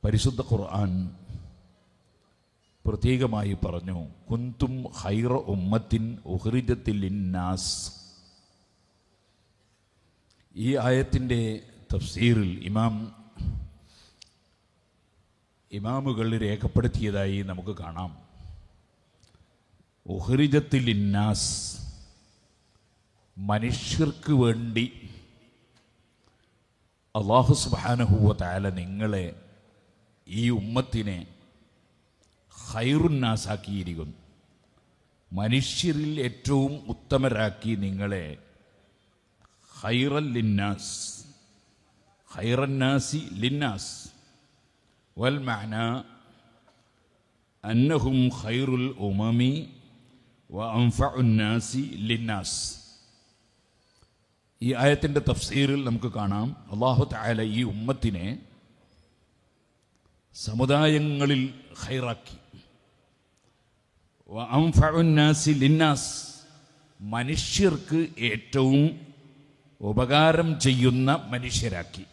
പരിശുദ്ധ ഖുർആൻ പ്രത്യേകമായി പറഞ്ഞു, കുന്തും ഖൈറ ഉമ്മത്തിൻ ഉഖ്രിജത്തിൽ ലിന്നാസ്. ഈ ആയത്തിൻ്റെ തഫ്സീറിൽ ഇമാമുകൾ രേഖപ്പെടുത്തിയതായി നമുക്ക് കാണാം. ഉഖ്രിജത്തിൽ ലിന്നാസ്, മനുഷ്യർക്ക് വേണ്ടി അല്ലാഹു സുബ്ഹാനഹു വ തആല നിങ്ങളെ, ഈ ഉമ്മത്തിനെ ഖൈറുന്നാസാക്കിയിരിക്കുന്നു. മനുഷ്യരിൽ ഏറ്റവും ഉത്തമരാക്കി നിങ്ങളെ ഖൈറൽ ലിന്നാസ്, ഖൈറന്നാസി ലിന്നാസ്. വൽ മഅന അന്നഹും ഖൈറുൽ ഉമമി വ അൻഫഉന്നാസി ലിന്നാസ്. ഈ ആയത്തിൻ്റെ തഫ്സീറിൽ നമുക്ക് കാണാം, അല്ലാഹു തആല ഈ ഉമ്മത്തിനെ സമുദായങ്ങളിൽ ഖൈറാക്കി. വ അൻഫഉന്നാസി ലിന്നാസ്, മനുഷ്യർക്ക് ഏറ്റവും ഉപകാരം ചെയ്യുന്ന മനുഷ്യരാക്കി.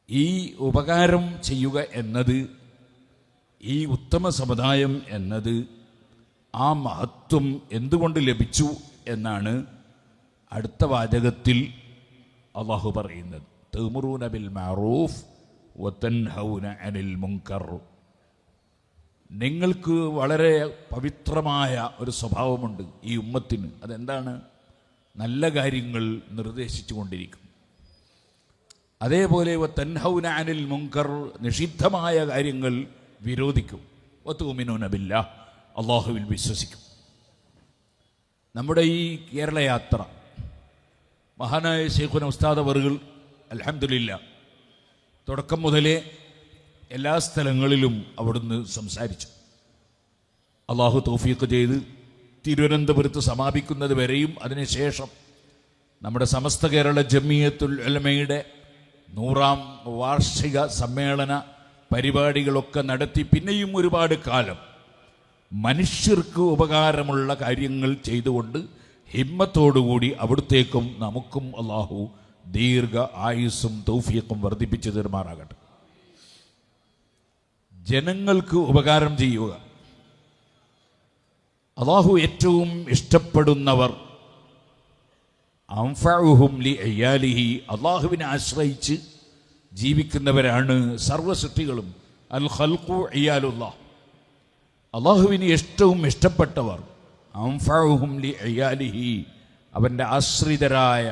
ഈ ഉപകാരം ചെയ്യുക എന്നത്, ഈ ഉത്തമ സമുദായം എന്നത്, ആ മഹത്വം എന്തുകൊണ്ട് ലഭിച്ചു എന്നാണ് അടുത്ത വാചകത്തിൽ അല്ലാഹു പറയുന്നത്. തഅ്മുറൂന ബിൽ മഅറൂഫ് വതൻഹൗന അനിൽ മുൻകർ. നിങ്ങൾക്ക് വളരെ പവിത്രമായ ഒരു സ്വഭാവമുണ്ട് ഈ ഉമ്മത്തിന്. അതെന്താണ്? നല്ല കാര്യങ്ങൾ നിർദ്ദേശിച്ചു കൊണ്ടിരിക്കും. അതേപോലെ വതൻഹൗന അനിൽ മുൻകർ, നിഷിദ്ധമായ കാര്യങ്ങൾ വിരോധിക്കും. വതുമിനൂന ബില്ലാഹ്, അല്ലാഹുവിൽ വിശ്വസിക്കും. നമ്മുടെ ഈ കേരള യാത്ര മഹാനായ ശൈഖുന ഉസ്താദ് അവറുകൾ അൽഹംദുലില്ലാഹ് തുടക്കം മുതലേ എല്ലാ സ്ഥലങ്ങളിലും അവിടുന്ന് സംസാരിച്ചു. അല്ലാഹു തൗഫീഖ് ചെയ്ത് തിരുവനന്തപുരത്ത് സമാപിക്കുന്നത് വരെയും അതിനുശേഷം നമ്മുടെ സമസ്ത കേരള ജമിയത്തുൽ ഉലമയുടെ 100ാം വാർഷിക സമ്മേളന പരിപാടികളൊക്കെ നടത്തി പിന്നെയും ഒരുപാട് കാലം മനുഷ്യർക്ക് ഉപകാരമുള്ള കാര്യങ്ങൾ ചെയ്തുകൊണ്ട് ഹിമ്മത്തോടുകൂടി അവിടുത്തേക്കും നമുക്കും അല്ലാഹു ദീർഘ ആയുസ്സും തൗഫീഖും വർദ്ധിപ്പിച്ചു തരുമാറാകട്ടെ. ജനങ്ങൾക്ക് ഉപകാരം ചെയ്യുക, അല്ലാഹു ഏറ്റവും ഇഷ്ടപ്പെടുന്നവർ അൻഫഉഹും ലി അയാലിഹി, അല്ലാഹുവിനെ ആശ്രയിച്ച് ജീവിക്കുന്നവരാണ് സർവ്വസൃഷ്ടികളും. അൽ ഖൽഖു അയാലുല്ലാഹ്, അല്ലാഹുവിന് ഏറ്റവും ഇഷ്ടപ്പെട്ടവർ അൻഫഉഹും ലി അയാലിഹി, അവൻ്റെ ആശ്രിതരായ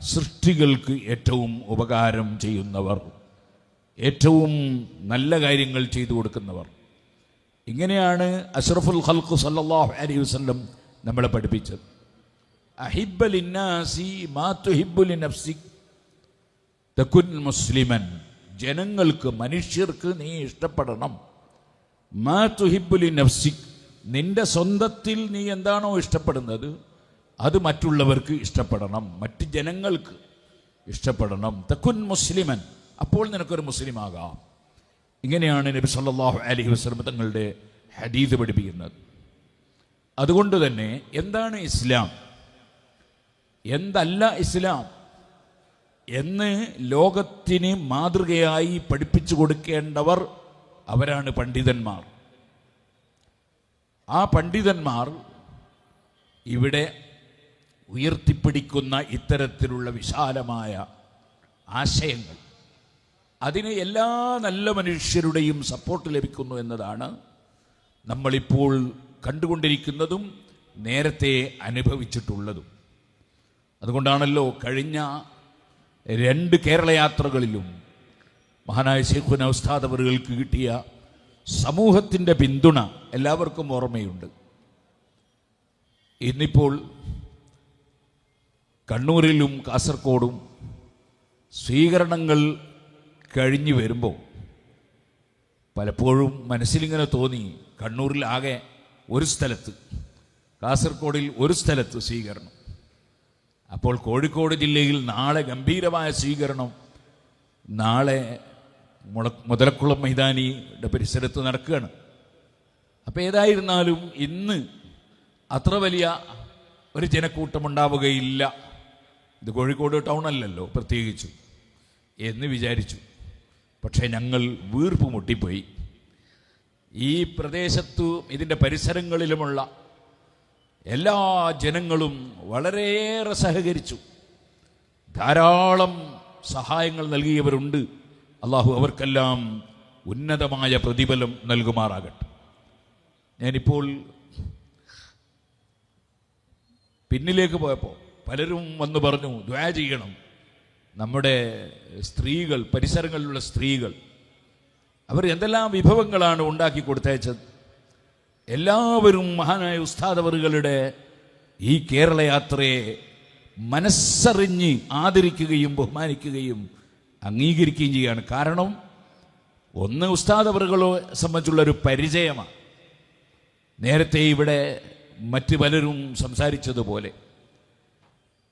സൃഷ്ടികൾക്ക് ഏറ്റവും ഉപകാരം ചെയ്യുന്നവർ, ഏറ്റവും നല്ല കാര്യങ്ങൾ ചെയ്തു കൊടുക്കുന്നവർ. ഇങ്ങനെയാണ് അഷ്റഫുൽ ഖൽഖ് സല്ലല്ലാഹു അലൈഹി വസല്ലം നമ്മളെ പഠിപ്പിച്ചത്. അഹിബ്ബ ലിന്നാസി മാ തുഹിബ്ബു ലിനഫ്സിക് തകുൻ മുസ്ലിമൻ. ജനങ്ങൾക്ക്, മനുഷ്യർക്ക് നീ ഇഷ്ടപ്പെടണം. മാ തുഹിബ്ബു ലിനഫ്സിക്, നിന്റെ സ്വന്തത്തിൽ നീ എന്താണോ ഇഷ്ടപ്പെടുന്നത് അത് മറ്റുള്ളവർക്ക് ഇഷ്ടപ്പെടണം, മറ്റ് ജനങ്ങൾക്ക് ഇഷ്ടപ്പെടണം. തകുൻ മുസ്ലിമൻ, അപ്പോൾ നിനക്കൊരു മുസ്ലിം ആകാം. ഇങ്ങനെയാണ് നബി സല്ലല്ലാഹു അലൈഹി വസല്ലം തങ്ങളുടെ ഹദീസ് പഠിപ്പിക്കുന്നത്. അതുകൊണ്ട് തന്നെ എന്താണ് ഇസ്ലാം, എന്തല്ല ഇസ്ലാം എന്ന് ലോകത്തിന് മാതൃകയായി പഠിപ്പിച്ചു കൊടുക്കേണ്ടവർ അവരാണ് പണ്ഡിതന്മാർ. ആ പണ്ഡിതന്മാർ ഇവിടെ ഉയർത്തിപ്പിടിക്കുന്ന ഇത്തരത്തിലുള്ള വിശാലമായ ആശയങ്ങൾ, അതിന് എല്ലാ നല്ല മനുഷ്യരുടെയും സപ്പോർട്ട് ലഭിക്കുന്നു എന്നതാണ് നമ്മളിപ്പോൾ കണ്ടുകൊണ്ടിരിക്കുന്നതും നേരത്തെ അനുഭവിച്ചിട്ടുള്ളതും. അതുകൊണ്ടാണല്ലോ കഴിഞ്ഞ 2 കേരള യാത്രകളിലും മഹാനായ ശൈഖുന ഉസ്താദ് അവറുകൾക്ക് കിട്ടിയ സമൂഹത്തിൻ്റെ പിന്തുണ എല്ലാവർക്കും ഓർമ്മയുണ്ട്. ഇന്നിപ്പോൾ കണ്ണൂരിലും കാസർഗോഡും സ്വീകരണങ്ങൾ കഴിഞ്ഞു വരുമ്പോൾ പലപ്പോഴും മനസ്സിലിങ്ങനെ തോന്നി, കണ്ണൂരിലാകെ ഒരു സ്ഥലത്ത്, കാസർഗോഡിൽ ഒരു സ്ഥലത്ത് സ്വീകരണം. അപ്പോൾ കോഴിക്കോട് ജില്ലയിൽ നാളെ ഗംഭീരമായ സ്വീകരണം നാളെ മുതലക്കുളം മൈതാനിയുടെ പരിസരത്ത് നടക്കുകയാണ്. അപ്പോൾ ഏതായിരുന്നാലും ഇന്ന് അത്ര വലിയ ഒരു ജനക്കൂട്ടമുണ്ടാവുകയില്ല, ഇത് കോഴിക്കോട് ടൗൺ അല്ലല്ലോ പ്രത്യേകിച്ചു എന്ന് വിചാരിച്ചു. പക്ഷേ ഞങ്ങൾ വീർപ്പ് മുട്ടിപ്പോയി. ഈ പ്രദേശത്തും ഇതിൻ്റെ പരിസരങ്ങളിലുമുള്ള എല്ലാ ജനങ്ങളും വളരെയേറെ സഹകരിച്ചു. ധാരാളം സഹായങ്ങൾ നൽകിയവരുണ്ട്. അള്ളാഹു അവർക്കെല്ലാം ഉന്നതമായ പ്രതിഫലം നൽകുമാറാകട്ടെ. ഞാനിപ്പോൾ പിന്നിലേക്ക് പോയപ്പോൾ പലരും വന്ന് പറഞ്ഞു, ദുആ ചെയ്യണം. നമ്മുടെ സ്ത്രീകൾ, പരിസരങ്ങളിലുള്ള സ്ത്രീകൾ, അവർ എന്തെല്ലാം വിഭവങ്ങളാണ് ഉണ്ടാക്കി കൊടുത്തയച്ചത്. എല്ലാവരും മഹാനായ ഉസ്താദ് അവറുകളുടെ ഈ കേരള യാത്രയെ മനസ്സറിഞ്ഞ് ആദരിക്കുകയും ബഹുമാനിക്കുകയും അംഗീകരിക്കുകയും ചെയ്യുകയാണ്. കാരണം ഒന്ന്, ഉസ്താദ് അവറുകളെ സംബന്ധിച്ചുള്ളൊരു പരിചയമാണ്. നേരത്തെ ഇവിടെ മറ്റ് പലരും സംസാരിച്ചതുപോലെ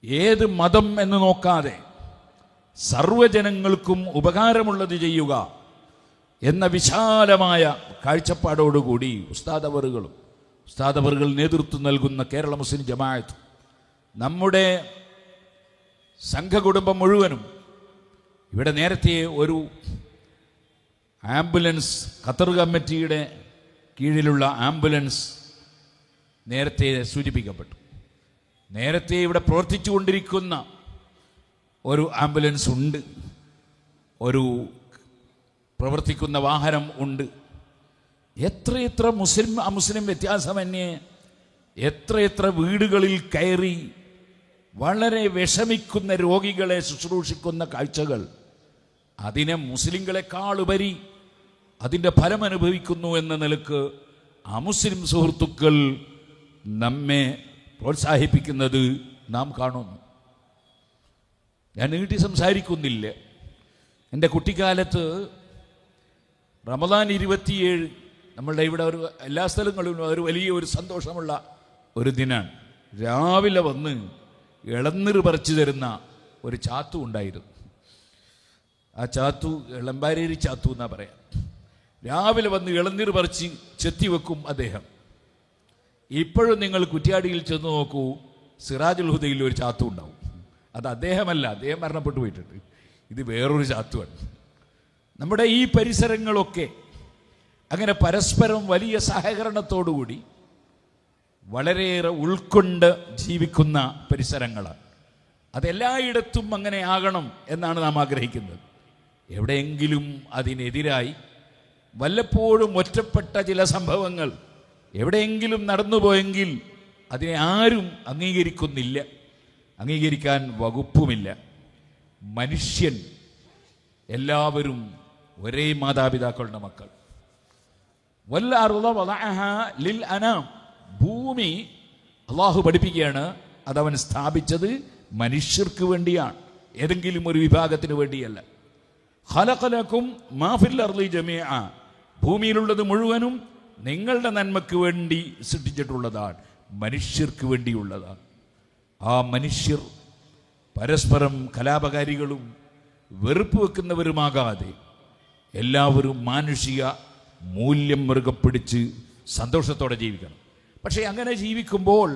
ഏത് മതം എന്ന് നോക്കാതെ സർവ്വജനങ്ങൾക്കും ഉപകാരമുള്ളത് ചെയ്യുക എന്ന വിശാലമായ കാഴ്ചപ്പാടോടുകൂടി ഉസ്താദ് അവറുകൾ നേതൃത്വം നൽകുന്ന കേരള മുസ്ലിം ജമാഅത്ത്, നമ്മുടെ സംഘകുടുംബം മുഴുവനും ഇവിടെ നേരത്തെ ഒരു ആംബുലൻസ്, ഖത്തർ കമ്മിറ്റിയുടെ കീഴിലുള്ള ആംബുലൻസ് നേരത്തെ സൂചിപ്പിക്കപ്പെട്ടു. നേരത്തെ ഇവിടെ പ്രവർത്തിച്ചു കൊണ്ടിരിക്കുന്ന ഒരു ആംബുലൻസ് ഉണ്ട്, ഒരു പ്രവർത്തിക്കുന്ന വാഹനം ഉണ്ട്. എത്രയെത്ര അമുസ്ലിം വ്യത്യാസമന്യേ എത്രയെത്ര വീടുകളിൽ കയറി വളരെ വിഷമിക്കുന്ന രോഗികളെ ശുശ്രൂഷിക്കുന്ന കാഴ്ചകൾ, അതിനെ മുസ്ലിങ്ങളെക്കാളുപരി അതിൻ്റെ ഫലം അനുഭവിക്കുന്നു എന്ന നിലക്ക് അമുസ്ലിം സുഹൃത്തുക്കൾ നമ്മെ പ്രോത്സാഹിപ്പിക്കുന്നത് നാം കാണുന്നു. ഞാൻ നീട്ടി സംസാരിക്കുന്നില്ല. എൻ്റെ കുട്ടിക്കാലത്ത് റമദാൻ 27 നമ്മളുടെ ഇവിടെ ഒരു എല്ലാ സ്ഥലങ്ങളിലും ഒരു വലിയ സന്തോഷമുള്ള ഒരു ദിനാണ്. രാവിലെ വന്ന് ഇളനീർ പറിച്ചു തരുന്ന ഒരു ചാത്തു ഉണ്ടായിരുന്നു. ആ ചാത്തു ഇളമ്പാരേരി ചാത്തു എന്നാ പറയാം. രാവിലെ വന്ന് ഇളനീർ പറിച്ച് ചെത്തിവെക്കും അദ്ദേഹം. ഇപ്പോഴും നിങ്ങൾ കുറ്റ്യാടിയിൽ ചെന്ന് നോക്കൂ, സിറാജുൽ ഹുദയിൽ ഒരു ചാത്തു ഉണ്ടാവും. അത് അദ്ദേഹമല്ല, അദ്ദേഹം മരണപ്പെട്ടു പോയിട്ടുണ്ട്. ഇത് വേറൊരു ചാത്തുവാണ്. നമ്മുടെ ഈ പരിസരങ്ങളൊക്കെ അങ്ങനെ പരസ്പരം വലിയ സഹകരണത്തോടുകൂടി വളരെയേറെ ഉൾക്കൊണ്ട് ജീവിക്കുന്ന പരിസരങ്ങളാണ്. അതെല്ലായിടത്തും അങ്ങനെ ആകണം എന്നാണ് നാം ആഗ്രഹിക്കുന്നത്. എവിടെയെങ്കിലും അതിനെതിരായി വല്ലപ്പോഴും ഒറ്റപ്പെട്ട ചില സംഭവങ്ങൾ എവിടെയെങ്കിലും നടന്നുപോയെങ്കിൽ അതിനെ ആരും അംഗീകരിക്കുന്നില്ല, അംഗീകരിക്കാൻ വകുപ്പുമില്ല. മനുഷ്യൻ എല്ലാവരും ഒരേ മാതാപിതാക്കളുടെ മക്കൾ. ഭൂമി അള്ളാഹു പഠിപ്പിക്കുകയാണ്, അതവൻ സ്ഥാപിച്ചത് മനുഷ്യർക്ക് വേണ്ടിയാണ്, ഏതെങ്കിലും ഒരു വിഭാഗത്തിന് വേണ്ടിയല്ല. ഖലഖലകും മാ ഫിൽ അർളി ജമീഅ, ഭൂമിയിലുള്ളത് മുഴുവനും നിങ്ങളുടെ നന്മയ്ക്ക് വേണ്ടി സൃഷ്ടിച്ചിട്ടുള്ളതാണ്, മനുഷ്യർക്ക് വേണ്ടിയുള്ളതാണ്. ആ മനുഷ്യർ പരസ്പരം കലാപകാരികളും വെറുപ്പ് വെക്കുന്നവരുമാകാതെ എല്ലാവരും മാനുഷിക മൂല്യം മുറുകെ പിടിച്ച് സന്തോഷത്തോടെ ജീവിക്കണം. പക്ഷേ അങ്ങനെ ജീവിക്കുമ്പോൾ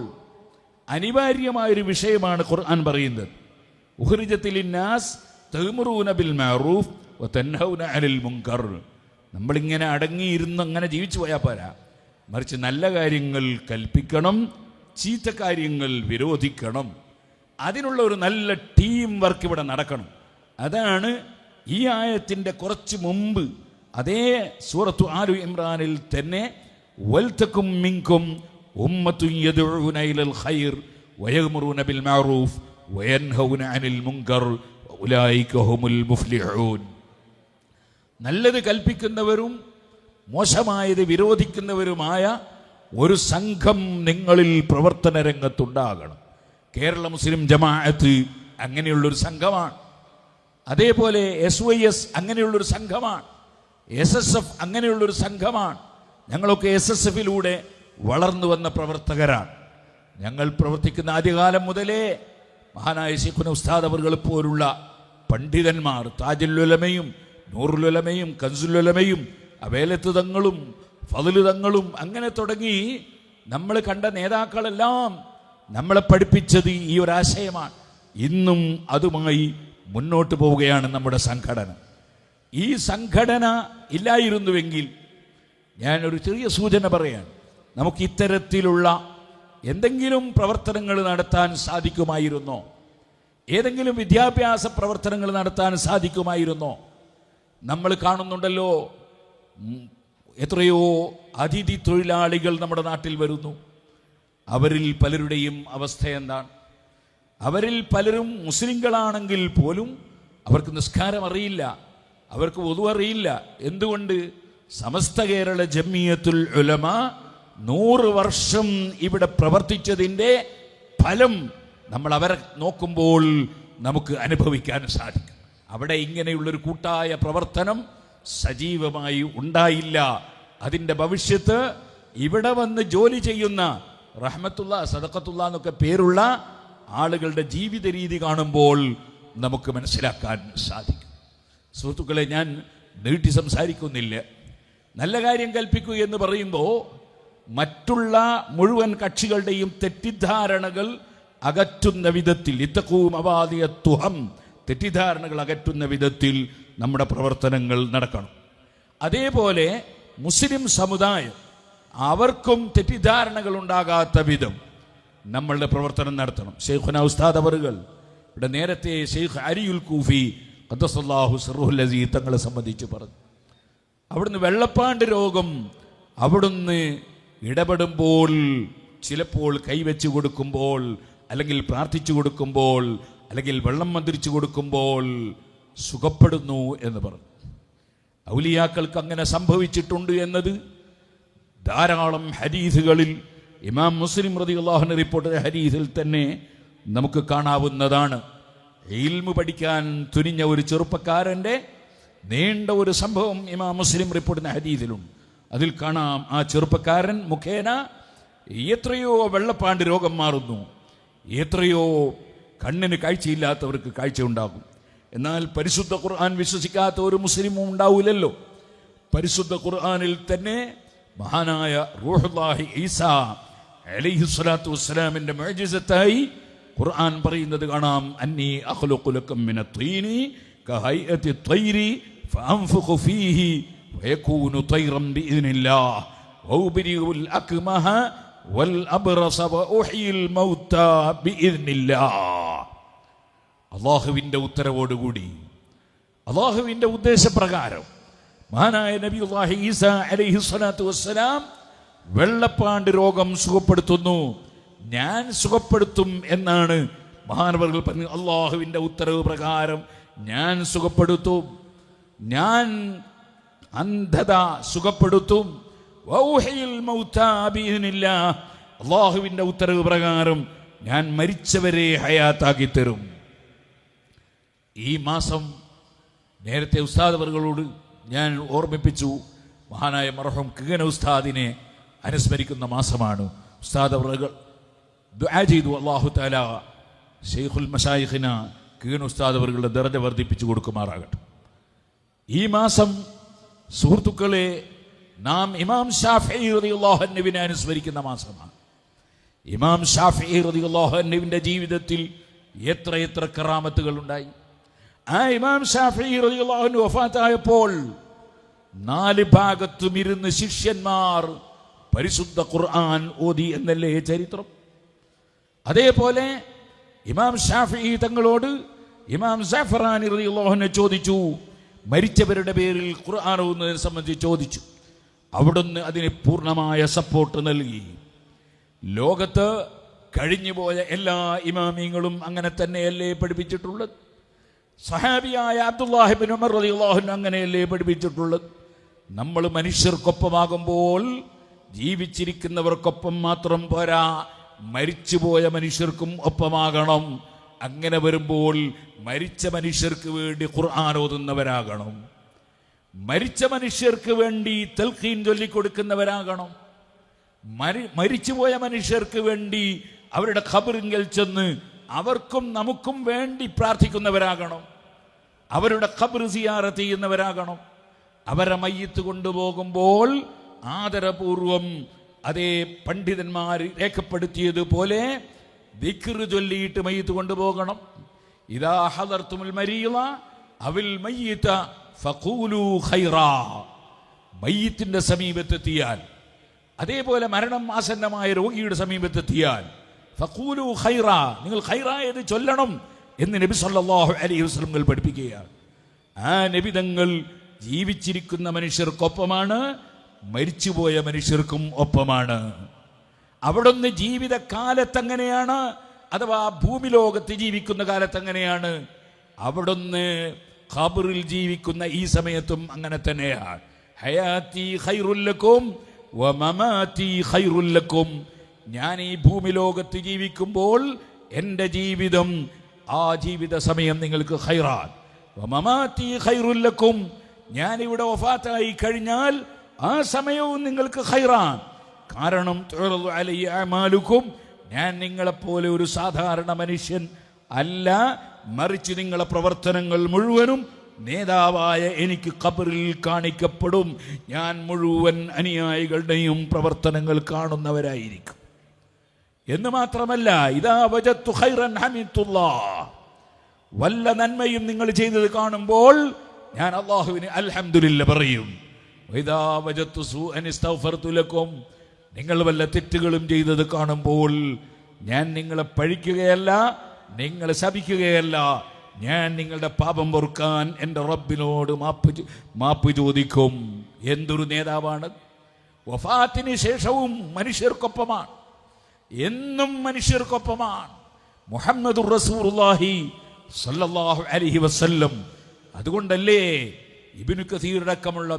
അനിവാര്യമായൊരു വിഷയമാണ് ഖുർആൻ പറയുന്നത്. ഉഖ്രിജത്തിൽ നാസ് തഅ്മുറൂന ബിൽ മഅറൂഫ് വതൻഹൗന അനിൽ മുൻകർ. നമ്മളിങ്ങനെ അടങ്ങിയിരുന്ന് അങ്ങനെ ജീവിച്ചു പോയാൽ പോരാ, മറിച്ച് നല്ല കാര്യങ്ങൾ കൽപ്പിക്കണം, ചീത്ത കാര്യങ്ങൾ വിരോധിക്കണം. അതിനുള്ള ഒരു നല്ല ടീം വർക്ക് ഇവിടെ നടക്കണം. അതാണ് ഈ ആയത്തിൻ്റെ കുറച്ച് മുമ്പ് അതേ സൂറത്തു ആലു ഇമ്രാനിൽ തന്നെ വൽതകും മിൻകും ഉമ്മത്തുൻ യദ്ഉന ഇലൽ ഖൈർ വയഅ്മുറൂന ബിൽ മഅറൂഫ് വയൻഹൗന അനിൽ മുൻകർ ഉലൈക ഹുമുൽ മുഫ്ലിഹൂൻ. നല്ലത് കൽപ്പിക്കുന്നവരും മോശമായത് വിരോധിക്കുന്നവരുമായ ഒരു സംഘം നിങ്ങളിൽ പ്രവർത്തന രംഗത്തുണ്ടാകണം. കേരള മുസ്ലിം ജമാഅത്ത് അങ്ങനെയുള്ളൊരു സംഘമാണ്. അതേപോലെ SYS അങ്ങനെയുള്ളൊരു സംഘമാണ്. SSF അങ്ങനെയുള്ളൊരു സംഘമാണ്. ഞങ്ങളൊക്കെ SSFിലൂടെ വളർന്നു വന്ന പ്രവർത്തകരാണ്. ഞങ്ങൾ പ്രവർത്തിക്കുന്ന ആദ്യകാലം മുതലേ മഹാനായ ശൈഖുന ഉസ്താദ് അവർകൾ പോലുള്ള പണ്ഡിതന്മാർ, താജുൽ ഉലമയും നൂറുൽ ഉലമയും കൻസുൽ ഉലമയും അവേലത്ത് തങ്ങളും ഫضല് തങ്ങളും അങ്ങനെ തുടങ്ങി നമ്മൾ കണ്ട നേതാക്കളെല്ലാം നമ്മളെ പഠിപ്പിച്ചത് ഈ ഒരാശയമാണ്. ഇന്നും അതുമായി മുന്നോട്ട് പോവുകയാണ് നമ്മുടെ സംഘടന. ഈ സംഘടന ഇല്ലായിരുന്നുവെങ്കിൽ, ഞാനൊരു ചെറിയ സൂചന പറയാൻ, നമുക്ക് ഇത്തരത്തിലുള്ള എന്തെങ്കിലും പ്രവർത്തനങ്ങൾ നടത്താൻ സാധിക്കുമായിരുന്നോ? ഏതെങ്കിലും വിദ്യാഭ്യാസ പ്രവർത്തനങ്ങൾ നടത്താൻ സാധിക്കുമായിരുന്നോ? നമ്മൾ കാണുന്നുണ്ടല്ലോ, എത്രയോ അതിഥി തൊഴിലാളികൾ നമ്മുടെ നാട്ടിൽ വരുന്നു. അവരിൽ പലരുടെയും അവസ്ഥ എന്താണ്? അവരിൽ പലരും മുസ്ലിങ്ങളാണെങ്കിൽ പോലും അവർക്ക് നിസ്കാരം അറിയില്ല, അവർക്ക് വുദു അറിയില്ല. എന്തുകൊണ്ട്? സമസ്ത കേരള ജമിയത്തുൽ ഉലമ 100 വർഷം ഇവിടെ പ്രവർത്തിച്ചതിൻ്റെ ഫലം നമ്മൾ അവരെ നോക്കുമ്പോൾ നമുക്ക് അനുഭവിക്കാൻ സാധിക്കും. അവിടെ ഇങ്ങനെയുള്ളൊരു കൂട്ടായ പ്രവർത്തനം സജീവമായി ഉണ്ടായില്ല. അതിൻ്റെ ഭവിഷ്യത്ത് ഇവിടെ വന്ന് ജോലി ചെയ്യുന്ന റഹ്മത്തുള്ള, സദഖത്തുള്ള എന്നൊക്കെ പേരുള്ള ആളുകളുടെ ജീവിത രീതി കാണുമ്പോൾ നമുക്ക് മനസ്സിലാക്കാൻ സാധിക്കും. സുഹൃത്തുക്കളെ, ഞാൻ നീട്ടി സംസാരിക്കുന്നില്ല. നല്ല കാര്യം കൽപ്പിക്കൂ എന്ന് പറയുമ്പോൾ മറ്റുള്ള മുഴുവൻ കക്ഷികളുടെയും തെറ്റിദ്ധാരണകൾ അകറ്റുന്ന വിധത്തിൽ, ഇത്തഖൂം അവാദിയത്തുഹം, തെറ്റിദ്ധാരണകൾ അകറ്റുന്ന വിധത്തിൽ നമ്മുടെ പ്രവർത്തനങ്ങൾ നടക്കണം. അതേപോലെ മുസ്ലിം സമുദായം, അവർക്കും തെറ്റിദ്ധാരണകൾ ഉണ്ടാകാത്ത വിധം നമ്മളുടെ പ്രവർത്തനം നടത്തണം. ശൈഖുനാ ഉസ്താദ് അവറുകൾ ഇവിടെ നേരത്തെ ശൈഖ് അരിയുൽ കൂഫി ഖദ്ദസല്ലാഹു സിർറുൽ അസീസ് തങ്ങളെ സംബന്ധിച്ച് പറഞ്ഞു. അവിടുന്ന് വെള്ളപ്പാണ്ട് രോഗം അവിടുന്ന് ഇടപെടുമ്പോൾ, ചിലപ്പോൾ കൈവച്ച് കൊടുക്കുമ്പോൾ, അല്ലെങ്കിൽ പ്രാർത്ഥിച്ചു കൊടുക്കുമ്പോൾ, അല്ലെങ്കിൽ വെള്ളം മന്ത്രിച്ചു കൊടുക്കുമ്പോൾ സുഖപ്പെടുന്നു എന്ന് പറഞ്ഞു. ഔലിയാക്കൾക്ക് അങ്ങനെ സംഭവിച്ചിട്ടുണ്ട് എന്നത് ധാരാളം ഹദീസുകളിൽ, ഇമാം മുസ്ലിം റളിയല്ലാഹു അൻഹു റിപ്പോർട്ട് ചെയ്ത ഹദീസിൽ തന്നെ നമുക്ക് കാണാവുന്നതാണ്. ഇൽമു പഠിക്കാൻ തുനിഞ്ഞ ഒരു ചെറുപ്പക്കാരൻ്റെ നീണ്ട ഒരു സംഭവം ഇമാം മുസ്ലിം റിപ്പോർട്ട് ചെയ്യുന്ന ഹദീസിലുണ്ട്. അതിൽ കാണാം, ആ ചെറുപ്പക്കാരൻ മുഖേന എത്രയോ വെള്ളപ്പാണ്ട് രോഗം മാറുന്നു, എത്രയോ കണ്ണിന് കാഴ്ചയില്ലാത്തവർക്ക് കാഴ്ച ഉണ്ടാകും. എന്നാൽ പരിശുദ്ധ ഖുർആൻ വിശ്വസിക്കാത്ത ഒരു മുസ്ലിമും ഉണ്ടാവില്ലല്ലോ. പരിശുദ്ധ ഖുർആനിൽ തന്നെ മഹാനായ റൂഹുല്ലാഹി ഈസാ അലൈഹിസ്സലാത്തു വസ്സലാമിന്റെ മുഅ്ജിസത്തായി ഖുർആൻ പറയുന്നത് കാണാം, അന്നി അഖ്ലുഖു ലക്കും മിനത്തീനി കഹൈഅത്തി ത്വയ്രി ഫഅൻഫുഖു ഫീഹി വയകൂനു ത്വയ്റൻ ബിഇذനില്ലാഹ് വഉബ്രിഉൽ അക്മഹ വൽ അബ്റസ വഉഹ്യിൽ മൗതാ ബിഇذനില്ലാഹ്. അല്ലാഹുവിൻ്റെ ഉത്തരവോടുകൂടി, അല്ലാഹുവിൻ്റെ ഉദ്ദേശപ്രകാരം മഹാനായ നബിയുല്ലാഹി ഈസാ അലൈഹിസ്സലാത്തു വസ്സലാം വെള്ളപ്പാണ്ട് രോഗം സുഖപ്പെടുത്തുന്നു. ഞാൻ സുഖപ്പെടുത്തും എന്നാണ് മഹാനവർകൾ പറഞ്ഞു. അള്ളാഹുവിൻ്റെ ഉത്തരവ് പ്രകാരം ഞാൻ സുഖപ്പെടുത്തും, ഞാൻ അന്ധത സുഖപ്പെടുത്തും. അള്ളാഹുവിൻ്റെ ഉത്തരവ് പ്രകാരം ഞാൻ മരിച്ചവരെ ഹയാത്താക്കി തരും. ഈ മാസം നേരത്തെ ഉസ്താദ് അവറുകളോട് ഞാൻ ഓർമ്മിപ്പിച്ചു, മഹാനായ മർഹൂം കിഗന ഉസ്താദിനെ അനുസ്മരിക്കുന്ന മാസമാണ്. ഉസ്താദ് അവറുകൾ ദുആ ചെയ്തു, അല്ലാഹു തആല ശൈഖുൽ മശായിഖിന കിഗന ഉസ്താദ് അവറുകളുടെ ദർജ വർദ്ധിപ്പിച്ചു കൊടുക്കുമാറാകട്ടെ. ഈ മാസം സുഹൃത്തുക്കളെ, നാം ഇമാം ഷാഫിഈ റളിയല്ലാഹു അൻഹുവിനെ അനുസ്മരിക്കുന്ന മാസമാണ്. ഇമാം ഷാഫിഈ റളിയല്ലാഹു അൻഹുവിൻ്റെ ജീവിതത്തിൽ എത്ര കറാമത്തുകൾ ഉണ്ടായി. ആ ഇമാം ഷാഫിഈ റളിയല്ലാഹു അൻഹു വഫാത്തായപ്പോൾ 4 ഭാഗത്തും ഇരുന്ന് ശിഷ്യന്മാർ പരിശുദ്ധ ഖുർആൻ ഓതി എന്നല്ലേ ചരിത്രം. അതേപോലെ ഇമാം ഷാഫിഈ തങ്ങളോട് ഇമാം സഅഫറാനി റളിയല്ലാഹു അൻഹു ചോദിച്ചു, മരിച്ചവരുടെ പേരിൽ ഖുർആൻ ഓതുന്നതിനെ സംബന്ധിച്ച് ചോദിച്ചു. അവിടുന്ന് അതിന് പൂർണ്ണമായ സപ്പോർട്ട് നൽകി. ലോകത്ത് കഴിഞ്ഞുപോയ എല്ലാ ഇമാമിങ്ങളും അങ്ങനെ തന്നെയല്ലേ പഠിപ്പിച്ചിട്ടുള്ളത്. സഹാബിയായ അബ്ദുല്ലാഹി ഇബ്നു ഉമർ റളിയല്ലാഹു അൻഹു അങ്ങനെയല്ലേ പഠിപ്പിച്ചിട്ടുള്ളത്. നമ്മൾ മനുഷ്യർക്കൊപ്പമാകുമ്പോൾ ജീവിച്ചിരിക്കുന്നവർക്കൊപ്പം മാത്രം പോരാ, മരിച്ചുപോയ മനുഷ്യർക്കും ഒപ്പമാകണം. അങ്ങനെ വരുമ്പോൾ മരിച്ച മനുഷ്യർക്ക് വേണ്ടി ഖുർആൻ ഓതുന്നവരാകണം, മരിച്ച മനുഷ്യർക്ക് വേണ്ടി തൽഖീൻ ചൊല്ലിക്കൊടുക്കുന്നവരാകണം, മരിച്ചുപോയ മനുഷ്യർക്ക് വേണ്ടി അവരുടെ ഖബറിങ്കൽ ചെന്ന് അവർക്കും നമുക്കും വേണ്ടി പ്രാർത്ഥിക്കുന്നവരാകണം, അവരുടെ ഖബർ സിയാറത്ത് ചെയ്യുന്നവരാകണം. അവരെ മയ്യിത്ത് കൊണ്ടുപോകുമ്പോൾ ആദരപൂർവം അതേ പണ്ഡിതന്മാർ രേഖപ്പെടുത്തിയതുപോലെ ദിക്ർ ചൊല്ലിയിട്ട് മയ്യിത്ത് കൊണ്ടുപോകണം. ഇദാ ഹദർതുമുൽ മരീള അവിൽ മയ്യിത ഫഖൂലു ഖൈറാ, മയ്യിത്തിന്റെ സമീപത്തെത്തിയാൽ, അതേപോലെ മരണം ആസന്നമായ രോഗിയുടെ സമീപത്തെത്തിയാൽ ഫഖൂലു ഖൈറാ, നിങ്ങൾ ഖൈറായത് ചൊല്ലണം എന്ന് നബി സല്ലല്ലാഹു അലൈഹി വസല്ലം പഠിപ്പിക്കുകയാണ്. ആ നബി തങ്ങൾ ജീവിച്ചിരിക്കുന്ന മനുഷ്യർക്കൊപ്പമാണ്, മരിച്ചുപോയ മനുഷ്യർക്കും ഒപ്പമാണ്. അവിടുന്ന് ജീവിതകാലത്തെങ്ങനെയാണ്, അഥവാ ഭൂമി ലോകത്ത് ജീവിക്കുന്ന കാലത്തെങ്ങനെയാണ്, അവിടുന്ന് ഖബറിൽ ജീവിക്കുന്ന ഈ സമയത്തും അങ്ങനെ തന്നെയാണ്. ഹയാത്തി ഖൈറുൽ ലക്കും വമമാതി ഖൈറുൽ ലക്കും, ഞാൻ ഈ ഭൂമി ലോകത്ത് ജീവിക്കുമ്പോൾ എൻ്റെ ജീവിതം, ആ ജീവിത സമയം നിങ്ങൾക്ക് ഖൈറാൻ. വമമാതി ഖൈറുൽ ലക്കും, ഞാനിവിടെ വഫാത്തായി കഴിഞ്ഞാൽ ആ സമയവും നിങ്ങൾക്ക് ഖൈറാൻ. കാരണം തുഅറദു അലയ്യ അഅമാലുക്കും, ഞാൻ നിങ്ങളെപ്പോലെ ഒരു സാധാരണ മനുഷ്യൻ അല്ല, മറിച്ച് നിങ്ങളെ പ്രവർത്തനങ്ങൾ മുഴുവനും നേതാവായ എനിക്ക് ഖബറിൽ കാണിക്കപ്പെടും. ഞാൻ മുഴുവൻ അനുയായികളുടെയും പ്രവർത്തനങ്ങൾ കാണുന്നവരായിരിക്കും എന്ന് മാത്രമല്ല, ഇദാ വജദ്തു ഖൈറൻ ഹമിദുല്ലാഹ്, വല്ല നന്മയും നിങ്ങൾ ചെയ്തത് കാണുമ്പോൾ ഞാൻ അല്ലാഹുവിന് അൽഹംദുലില്ലാ പറയും. വഇദാ വജദ്തു സൂഅൻ ഇസ്തഗ്ഫർതു ലക്കും, നിങ്ങൾ വല്ല തെറ്റുകളും ചെയ്തത് കാണുമ്പോൾ ഞാൻ നിങ്ങളെ പഴിക്കുകയല്ല, നിങ്ങളെ ശപിക്കുകയല്ല, ഞാൻ നിങ്ങളുടെ പാപം പൊറുക്കാൻ എൻ്റെ റബ്ബിനോട് മാപ്പ് ചോദിക്കും. എന്തൊരു നേതാവാണ്! വഫാത്തിന് ശേഷവും മനുഷ്യർക്കൊപ്പമാണ്, എന്നും മനുഷ്യർക്കൊപ്പമാണ് മുഹമ്മദുർ റസൂലുള്ളാഹി സ്വല്ലല്ലാഹു അലൈഹി വസല്ലം. അതുകൊണ്ടല്ലേ ഇബ്നു കസീർ അടക്കമുള്ള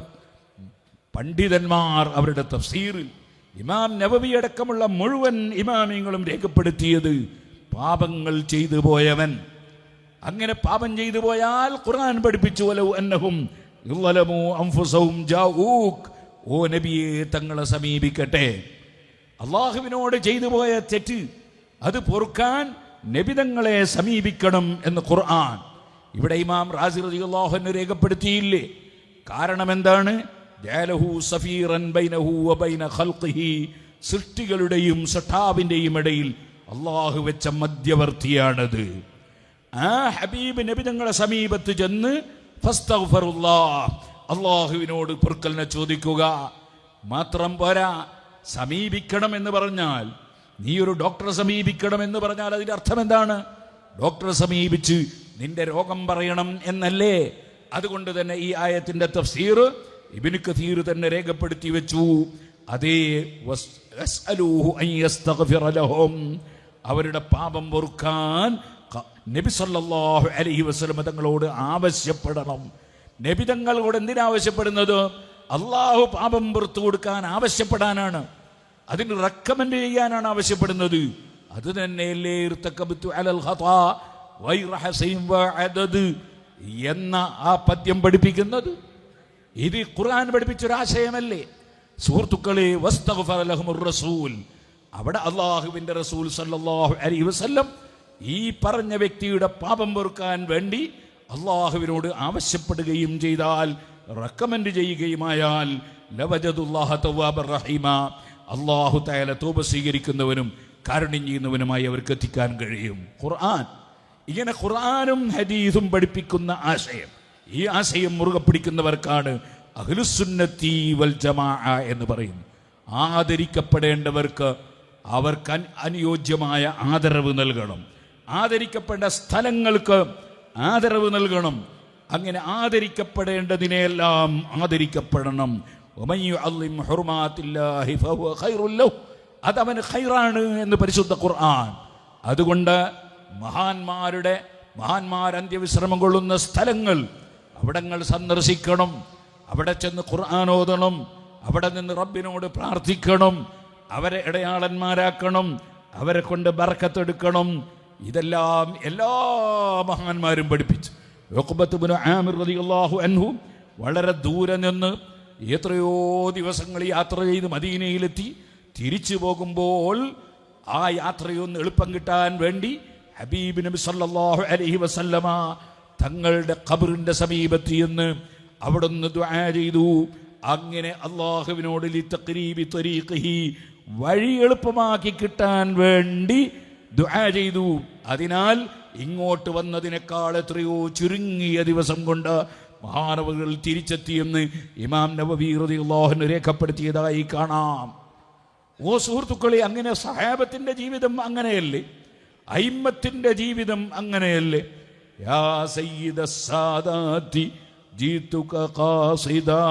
പണ്ഡിതന്മാർ അവരുടെ തഫ്സീറിൽ, ഇമാം നവവി അടക്കമുള്ള മുഴുവൻ ഇമാമിങ്ങളും രേഖപ്പെടുത്തിയത്, പാപങ്ങൾ ചെയ്തു പോയവൻ, അങ്ങനെ പാപം ചെയ്തു പോയാൽ ഖുർആൻ പഠിപ്പിച്ചു, വലൗ അന്നഹും യുളമു അൻഫുസഹും ജാഊക്, ഓ നബിയെ തങ്ങളെ സമീപിക്കട്ടെ. അള്ളാഹുവിനോട് ചെയ്തു പോയ തെറ്റ് അത് പൊറുക്കാൻ നബിതങ്ങളെ സമീപിക്കണം എന്ന് ഖുർആൻ. ഇവിടെ ഇമാം റാസി റളിയല്ലാഹു അൻഹു രേഖപ്പെടുത്തിയില്ലേ? കാരണം എന്താണ്? ജഅലഹു സഫീറൻ ബൈനഹു വബൈന ഖൽഖിഹി, സൃഷ്ടികളുടെയും സട്ടാവിൻ്റെയും ഇടയിൽ അള്ളാഹു വെച്ച മധ്യവർത്തിയാണത്. ആ ഹബീബ് നബി തങ്ങളെ സമീപത്ത് ചെന്ന് ഫസ്തഗ്ഫിറുല്ലാഹ്, അള്ളാഹുവിനോട് പൊറുക്കലിനെ ചോദിക്കുക. മാത്രം പോരാ, സമീപിക്കണം എന്ന് പറഞ്ഞാൽ, നീ ഒരു ഡോക്ടറെ സമീപിക്കണം എന്ന് പറഞ്ഞാൽ അതിൻ്റെ അർത്ഥം എന്താണ്? ഡോക്ടറെ സമീപിച്ച് നിന്റെ രോഗം പറയണം എന്നല്ലേ? അതുകൊണ്ട് തന്നെ ഈ ആയത്തിന്റെ തഫ്സീർ ഇബ്നു കസീർ തന്നെ രേഖപ്പെടുത്തി വെച്ചു. അതേ അവരുടെ പാപം പൊറുക്കാൻ നബി സല്ലല്ലാഹു അലൈഹി വസല്ലം തങ്ങളോട് ആവശ്യപ്പെടണം. നബി തങ്ങളോട് എന്തിനാവശ്യപ്പെടുന്നത്? അള്ളാഹു പാപം പുറത്തു കൊടുക്കാൻ ആവശ്യപ്പെടാനാണ്, അതിന് റെക്കമെൻഡ് ചെയ്യാനാണ് ആവശ്യപ്പെടുന്നത്. അത് തന്നെയല്ലേ എന്ന ആ പദ്യം പഠിപ്പിക്കുന്നത്. ഇത് ഖുർആൻ പഠിപ്പിച്ചൊരാശയമല്ലേ സുഹൃത്തുക്കളെ? വസ്തഗ്ഫറ ലഹുമുർ റസൂൽ, അവിടെ അള്ളാഹുവിൻ്റെ റസൂൽ സല്ലല്ലാഹു അലൈഹി വസല്ലം ഈ പറഞ്ഞ വ്യക്തിയുടെ പാപം പൊറുക്കാൻ വേണ്ടി അള്ളാഹുവിനോട് ആവശ്യപ്പെടുകയും ചെയ്താൽ, റെക്കമെൻഡ് ചെയ്യുകയുമായാൽ, ലവജദുല്ലാഹ തവ്വാബർ റഹീമ, അള്ളാഹു തആല തൗബ സ്വീകരിക്കുന്നവനും കാരുണ്യം ചെയ്യുന്നവനുമായി അവർക്ക് എത്തിക്കാൻ കഴിയും. ഖുർആൻ ഇങ്ങനെ ഖുർആനും ഹദീസും പഠിപ്പിക്കുന്ന ആശയം, ഈ ആശയം മുറുകെ പിടിക്കുന്നവർക്കാണ് അഹ്ലുസുന്നത്തി വൽ ജമാഅ എന്ന് പറയുന്നത്. ആദരിക്കപ്പെടേണ്ടവർക്ക് അവർക്ക് അനുയോജ്യമായ ആദരവ് നൽകണം, ആദരിക്കപ്പെടേണ്ട സ്ഥലങ്ങൾക്ക് ആദരവ് നൽകണം. അങ്ങനെ ആദരിക്കപ്പെടേണ്ടതിനെല്ലാം ആദരിക്കപ്പെടണം. അതവന് ഖൈറാണ് എന്ന് പരിശുദ്ധ ഖുർആൻ. അതുകൊണ്ട് മഹാന്മാർ അന്ത്യവിശ്രമം കൊള്ളുന്ന സ്ഥലങ്ങൾ, അവിടങ്ങൾ സന്ദർശിക്കണം, അവിടെ ചെന്ന് ഖുർആൻ ഓതണം, അവിടെ നിന്ന് റബ്ബിനോട് പ്രാർത്ഥിക്കണം, അവരെ ഇടയാളന്മാരാക്കണം, അവരെ കൊണ്ട് ബർക്കത്തെടുക്കണം. ഇതെല്ലാം എല്ലാ മഹാന്മാരും പഠിപ്പിച്ചു. ഉഖബത്ത് ഇബ്നു ആമിർ റളിയല്ലാഹു അൻഹു വളരെ ദൂരെ നിന്ന് എത്രയോ ദിവസങ്ങൾ യാത്ര ചെയ്ത് മദീനയിലെത്തി. തിരിച്ചു പോകുമ്പോൾ ആ യാത്രയൊന്ന് എളുപ്പം കിട്ടാൻ വേണ്ടി ഹബീബ് നബി സല്ലല്ലാഹു അലൈഹി വസല്ലമ തങ്ങളുടെ ഖബറിന്റെ സമീപത്ത് എന്ന് അവിടുന്ന് ദുആ ചെയ്തു. അങ്ങനെ അള്ളാഹുവിനോട് ലിതഖരീബി ത്വരീഖിഹി, വഴി എളുപ്പമാക്കി കിട്ടാൻ വേണ്ടി ദുആ ചെയ്തു. അതിനാൽ ഇങ്ങോട്ട് വന്നതിനേക്കാൾ എത്രയോ ചുരുങ്ങിയ ദിവസം കൊണ്ട് മഹാനവറുകൾ തിരിച്ചെത്തിയെന്ന് ഇമാം നവവി റളിയല്ലാഹു അൻഹു രേഖപ്പെടുത്തിയതായി കാണാം. ഓ സുഹൃത്തുക്കളെ, അങ്ങനെ സഹാബത്തിന്റെ ജീവിതം അങ്ങനെയല്ലേ? അയിമ്മത്തിന്റെ ജീവിതം അങ്ങനെയല്ലേ? യാ സയ്യിദ സാദാതി ജീതുക ഖാസിദാ